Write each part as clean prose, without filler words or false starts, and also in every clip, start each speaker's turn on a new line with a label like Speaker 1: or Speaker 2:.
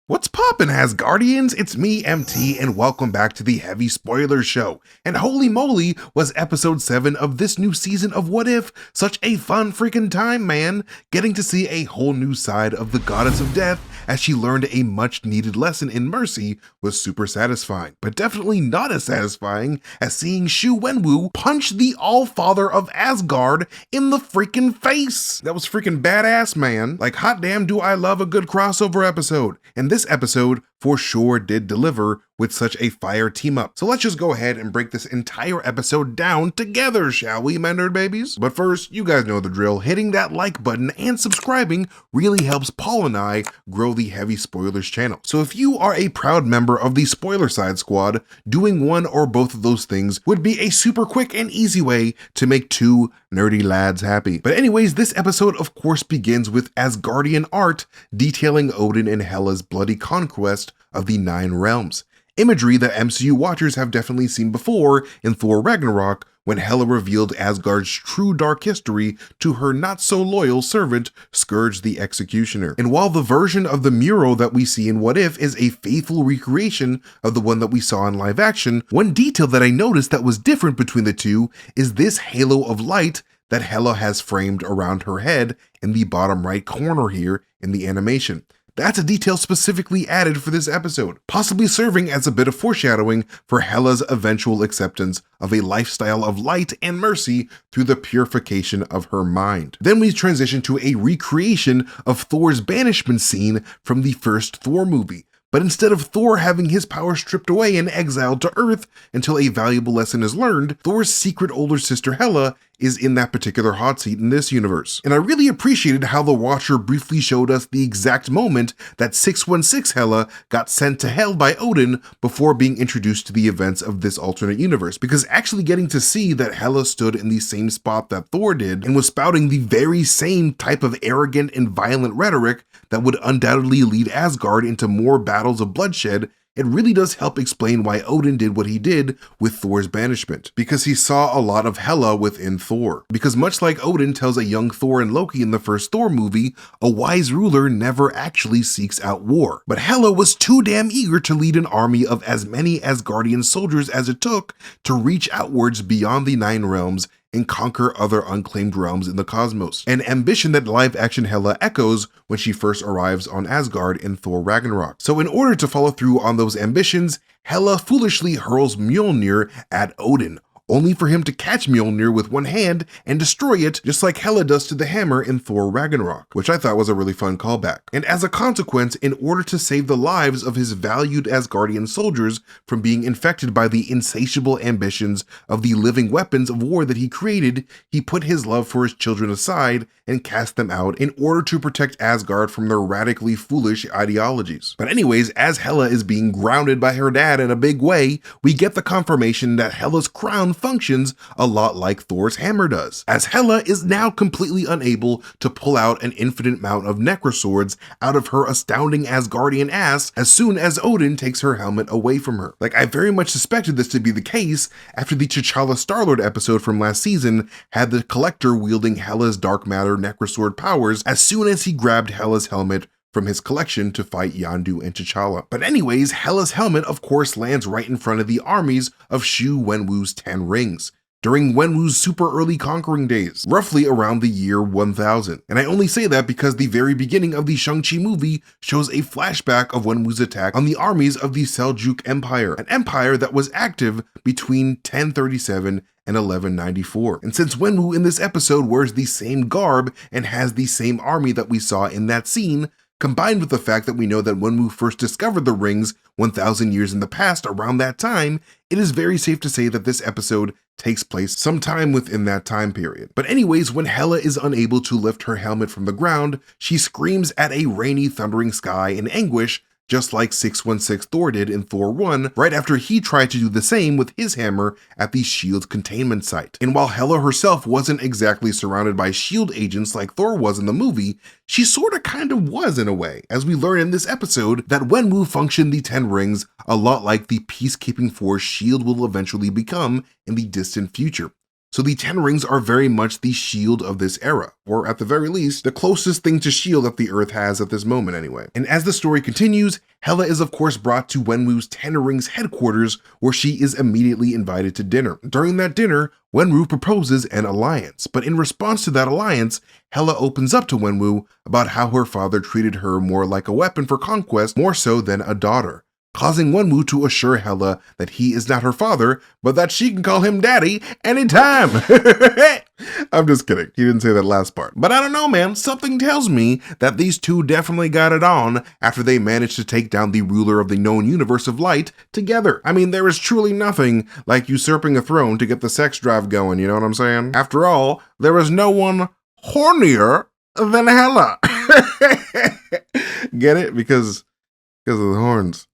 Speaker 1: What's poppin', Asgardians? It's me, MT, and welcome back to the Heavy Spoilers Show. And holy moly, was episode 7 of this new season of What If such a fun freaking time, man. Getting to see a whole new side of the Goddess of Death as she learned a much needed lesson in mercy was super satisfying, but definitely not as satisfying as seeing Wenwu punch the All-Father of Asgard in the freaking face. That was freaking badass, man. Like, hot damn do I love a good crossover episode. And this episode for sure did deliver with such a fire team up. So let's just go ahead and break this entire episode down together, shall we, my nerd babies? But first, you guys know the drill. Hitting that like button and subscribing really helps Paul and I grow the Heavy Spoilers channel. So if you are a proud member of the Spoiler Side Squad, doing one or both of those things would be a super quick and easy way to make two nerdy lads happy. But anyways, this episode of course begins with Asgardian art detailing Odin and Hela's bloody conquest of the 9 realms. Imagery that MCU watchers have definitely seen before in Thor Ragnarok, when Hela revealed Asgard's true dark history to her not-so-loyal servant, Scourge the Executioner. And while the version of the mural that we see in What If is a faithful recreation of the one that we saw in live action, one detail that I noticed that was different between the two is this halo of light that Hela has framed around her head in the bottom right corner here in the animation. That's a detail specifically added for this episode, possibly serving as a bit of foreshadowing for Hela's eventual acceptance of a lifestyle of light and mercy through the purification of her mind. Then we transition to a recreation of Thor's banishment scene from the first Thor movie. But instead of Thor having his power stripped away and exiled to Earth until a valuable lesson is learned, Thor's secret older sister Hela is in that particular hot seat in this universe. And I really appreciated how the Watcher briefly showed us the exact moment that 616 Hela got sent to hell by Odin before being introduced to the events of this alternate universe, because actually getting to see that Hela stood in the same spot that Thor did and was spouting the very same type of arrogant and violent rhetoric that would undoubtedly lead Asgard into more battles of bloodshed, it really does help explain why Odin did what he did with Thor's banishment, because he saw a lot of Hela within Thor. Because much like Odin tells a young Thor and Loki in the first Thor movie, a wise ruler never actually seeks out war. But Hela was too damn eager to lead an army of as many Asgardian soldiers as it took to reach outwards beyond the 9 realms and conquer other unclaimed realms in the cosmos, an ambition that live-action Hela echoes when she first arrives on Asgard in Thor Ragnarok. So in order to follow through on those ambitions, Hela foolishly hurls Mjolnir at Odin, only for him to catch Mjolnir with one hand and destroy it, just like Hela does to the hammer in Thor Ragnarok, which I thought was a really fun callback. And as a consequence, in order to save the lives of his valued Asgardian soldiers from being infected by the insatiable ambitions of the living weapons of war that he created, he put his love for his children aside and cast them out in order to protect Asgard from their radically foolish ideologies. But anyways, as Hela is being grounded by her dad in a big way, we get the confirmation that Hela's crown functions a lot like Thor's hammer does, as Hela is now completely unable to pull out an infinite amount of necroswords out of her astounding Asgardian ass as soon as Odin takes her helmet away from her. Like, I very much suspected this to be the case after the TChalla Star-Lord episode from last season had the Collector wielding Hela's dark matter necrosword powers as soon as he grabbed Hela's helmet from his collection to fight Yondu and T'Challa. But anyways, Hela's helmet of course lands right in front of the armies of Wenwu's 10 rings, during Wenwu's super early conquering days, roughly around the year 1000. And I only say that because the very beginning of the Shang-Chi movie shows a flashback of Wenwu's attack on the armies of the Seljuk Empire, an empire that was active between 1037 and 1194. And since Wenwu in this episode wears the same garb and has the same army that we saw in that scene, combined with the fact that we know that Wenwu first discovered the rings 1,000 years in the past around that time, it is very safe to say that this episode takes place sometime within that time period. But anyways, when Hela is unable to lift her helmet from the ground, she screams at a rainy, thundering sky in anguish, just like 616 Thor did in Thor 1, right after he tried to do the same with his hammer at the S.H.I.E.L.D. containment site. And while Hela herself wasn't exactly surrounded by S.H.I.E.L.D. agents like Thor was in the movie, she sorta kinda was in a way, as we learn in this episode that Wenwu functioned the 10 rings a lot like the peacekeeping force S.H.I.E.L.D. will eventually become in the distant future. So the Ten Rings are very much the shield of this era, or at the very least, the closest thing to shield that the Earth has at this moment anyway. And as the story continues, Hela is of course brought to Wenwu's Ten Rings headquarters, where she is immediately invited to dinner. During that dinner, Wenwu proposes an alliance, but in response to that alliance, Hela opens up to Wenwu about how her father treated her more like a weapon for conquest more so than a daughter, causing Wenwu to assure Hela that he is not her father, but that she can call him daddy anytime. I'm just kidding. He didn't say that last part. But I don't know, man. Something tells me that these two definitely got it on after they managed to take down the ruler of the known universe of light together. I mean, there is truly nothing like usurping a throne to get the sex drive going, you know what I'm saying? After all, there is no one hornier than Hela. Get it? Because of the horns.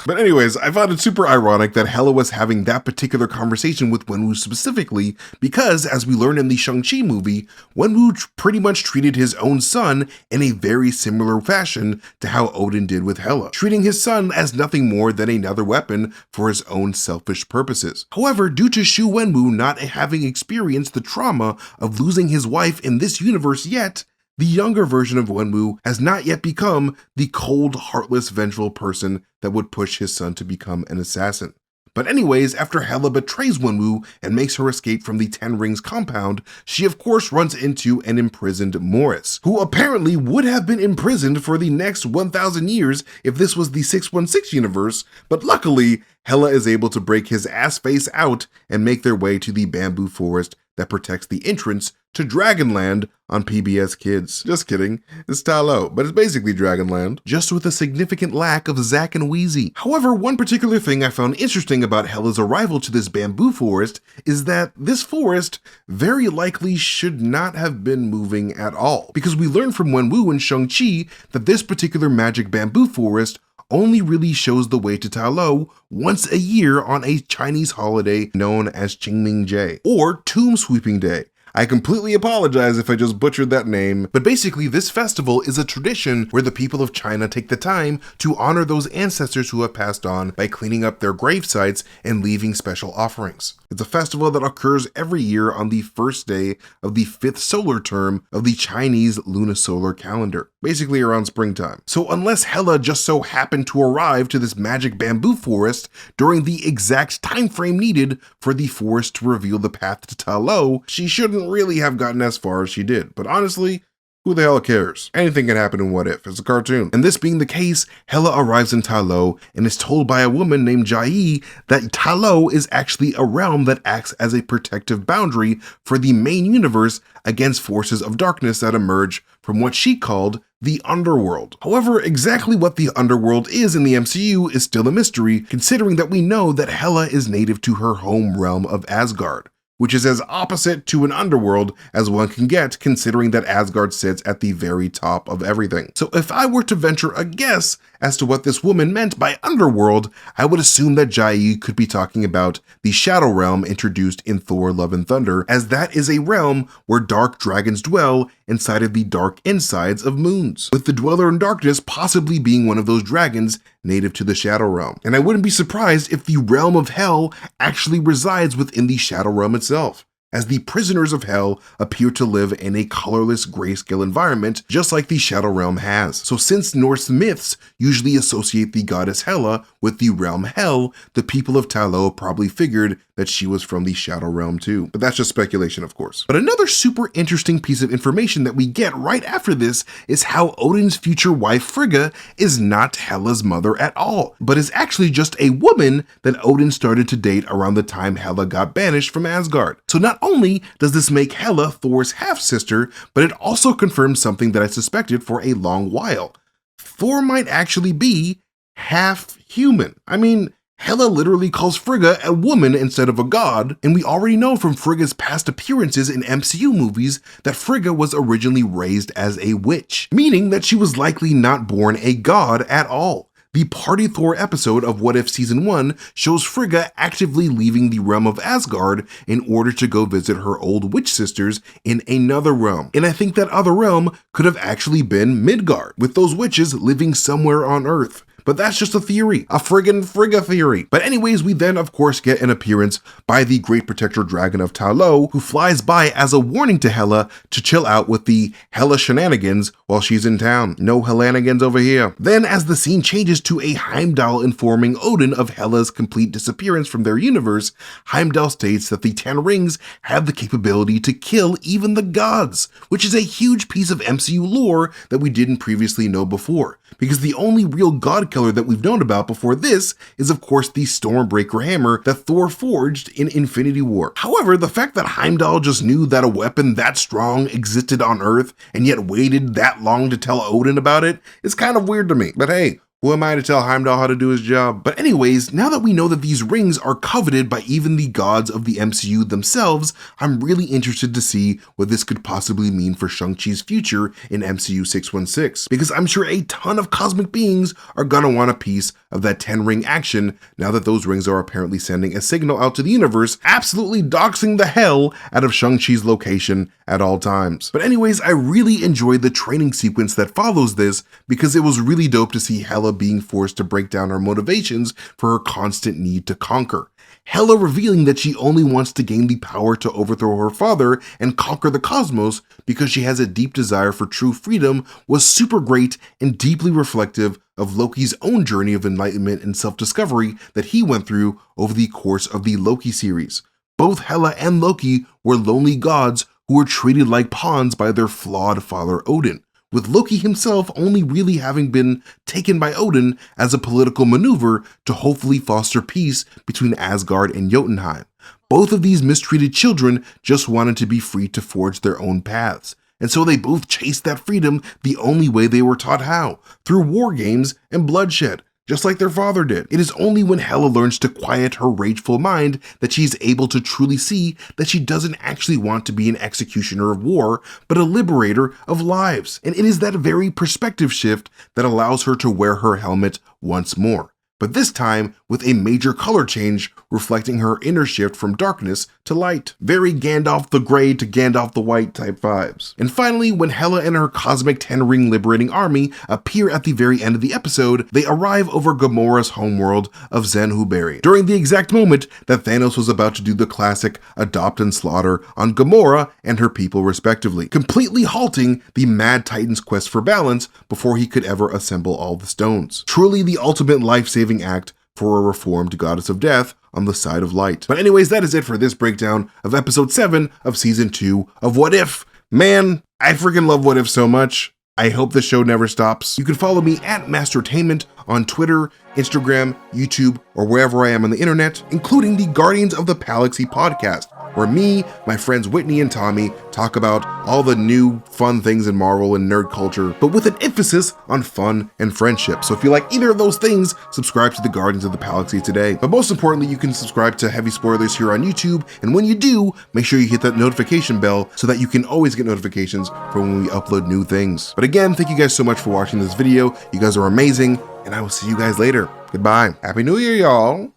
Speaker 1: But anyways, I found it super ironic that Hela was having that particular conversation with Wenwu specifically because, as we learned in the Shang-Chi movie, Wenwu pretty much treated his own son in a very similar fashion to how Odin did with Hela, treating his son as nothing more than another weapon for his own selfish purposes. However, due to Shu Wenwu not having experienced the trauma of losing his wife in this universe yet, the younger version of Wenwu has not yet become the cold, heartless, vengeful person that would push his son to become an assassin. But anyways, after Hela betrays Wenwu and makes her escape from the Ten Rings compound, she of course runs into an imprisoned Morris, who apparently would have been imprisoned for the next 1,000 years if this was the 616 universe, but luckily, Hela is able to break his ass face out and make their way to the bamboo forest that protects the entrance to Dragonland on PBS Kids. Just kidding, it's Ta-Lo, but it's basically Dragonland, just with a significant lack of Zack and Wheezy. However, one particular thing I found interesting about Hela's arrival to this bamboo forest is that this forest very likely should not have been moving at all, because we learned from Wenwu and Shang-Chi that this particular magic bamboo forest only really shows the way to Ta-Lo once a year on a Chinese holiday known as Qingming or Tomb Sweeping Day. I completely apologize if I just butchered that name, but basically this festival is a tradition where the people of China take the time to honor those ancestors who have passed on by cleaning up their grave sites and leaving special offerings. It's a festival that occurs every year on the first day of the 5th solar term of the Chinese lunisolar calendar, basically around springtime. So unless Hela just so happened to arrive to this magic bamboo forest during the exact time frame needed for the forest to reveal the path to Ta-Lo, she shouldn't really have gotten as far as she did. But honestly, who the hell cares? Anything can happen in What If. It's a cartoon. And this being the case, Hela arrives in Ta-Lo and is told by a woman named Jai that Ta-Lo is actually a realm that acts as a protective boundary for the main universe against forces of darkness that emerge from what she called the underworld. However, exactly what the underworld is in the MCU is still a mystery, considering that we know that Hela is native to her home realm of Asgard, which is as opposite to an underworld as one can get, considering that Asgard sits at the very top of everything. So if I were to venture a guess as to what this woman meant by underworld, I would assume that Jai could be talking about the Shadow Realm introduced in Thor: Love and Thunder, as that is a realm where dark dragons dwell inside of the dark insides of moons, with the Dweller in Darkness possibly being one of those dragons native to the Shadow Realm. And I wouldn't be surprised if the Realm of Hell actually resides within the Shadow Realm itself, as the prisoners of Hell appear to live in a colorless grayscale environment just like the Shadow Realm has. So since Norse myths usually associate the goddess Hela with the realm Hell, the people of Ta-Lo probably figured that she was from the Shadow Realm too. But that's just speculation, of course. But another super interesting piece of information that we get right after this is how Odin's future wife Frigga is not Hela's mother at all, but is actually just a woman that Odin started to date around the time Hela got banished from Asgard. So not only does this make Hela Thor's half-sister, but it also confirms something that I suspected for a long while. Thor might actually be half human. I mean, Hela literally calls Frigga a woman instead of a god, and we already know from Frigga's past appearances in MCU movies that Frigga was originally raised as a witch, meaning that she was likely not born a god at all. The Party Thor episode of What If Season 1 shows Frigga actively leaving the realm of Asgard in order to go visit her old witch sisters in another realm. And I think that other realm could have actually been Midgard, with those witches living somewhere on Earth. but that's just a theory, a frigga theory. But anyways, we then of course get an appearance by the Great Protector Dragon of Ta Lo, who flies by as a warning to Hela to chill out with the Hela shenanigans while she's in town. No Helanigans over here. Then as the scene changes to a Heimdall informing Odin of Hela's complete disappearance from their universe, Heimdall states that the 10 rings have the capability to kill even the gods, which is a huge piece of MCU lore that we didn't previously know before, because the only real god killer that we've known about before this is of course the Stormbreaker hammer that Thor forged in Infinity War. However, the fact that Heimdall just knew that a weapon that strong existed on Earth and yet waited that long to tell Odin about it is kind of weird to me. But hey, who am I to tell Heimdall how to do his job? But anyways, now that we know that these rings are coveted by even the gods of the MCU themselves, I'm really interested to see what this could possibly mean for Shang-Chi's future in MCU 616, because I'm sure a ton of cosmic beings are gonna want a piece of that 10-ring action now that those rings are apparently sending a signal out to the universe, absolutely doxing the hell out of Shang-Chi's location at all times. But anyways, I really enjoyed the training sequence that follows this, because it was really dope to see Hela being forced to break down her motivations for her constant need to conquer. Hela revealing that she only wants to gain the power to overthrow her father and conquer the cosmos because she has a deep desire for true freedom was super great and deeply reflective of Loki's own journey of enlightenment and self-discovery that he went through over the course of the Loki series. Both Hela and Loki were lonely gods who were treated like pawns by their flawed father Odin, with Loki himself only really having been taken by Odin as a political maneuver to hopefully foster peace between Asgard and Jotunheim. Both of these mistreated children just wanted to be free to forge their own paths, and so they both chased that freedom the only way they were taught how, through war games and bloodshed, just like their father did. It is only when Hela learns to quiet her rageful mind that she is able to truly see that she doesn't actually want to be an executioner of war, but a liberator of lives. And it is that very perspective shift that allows her to wear her helmet once more, but this time with a major color change reflecting her inner shift from darkness to light. Very Gandalf the Grey to Gandalf the White type vibes. And finally, when Hela and her cosmic 10-ring liberating army appear at the very end of the episode, they arrive over Gamora's homeworld of Zenhuberi, during the exact moment that Thanos was about to do the classic adopt and slaughter on Gamora and her people respectively, completely halting the Mad Titan's quest for balance before he could ever assemble all the stones. Truly the ultimate life-saving act for a reformed goddess of death on the side of light. But anyways, that is it for this breakdown of episode 7 of season 2 of What If. Man, I freaking love What If so much. I hope the show never stops. You can follow me at Mastertainment on Twitter, Instagram, YouTube, or wherever I am on the internet, including the Guardians of the Galaxy podcast, where me, my friends Whitney and Tommy talk about all the new fun things in Marvel and nerd culture, but with an emphasis on fun and friendship. So if you like either of those things, subscribe to the Guardians of the Galaxy today. But most importantly, you can subscribe to Heavy Spoilers here on YouTube, and when you do, make sure you hit that notification bell so that you can always get notifications for when we upload new things. But again, thank you guys so much for watching this video. You guys are amazing, and I will see you guys later. Goodbye. Happy New Year, y'all.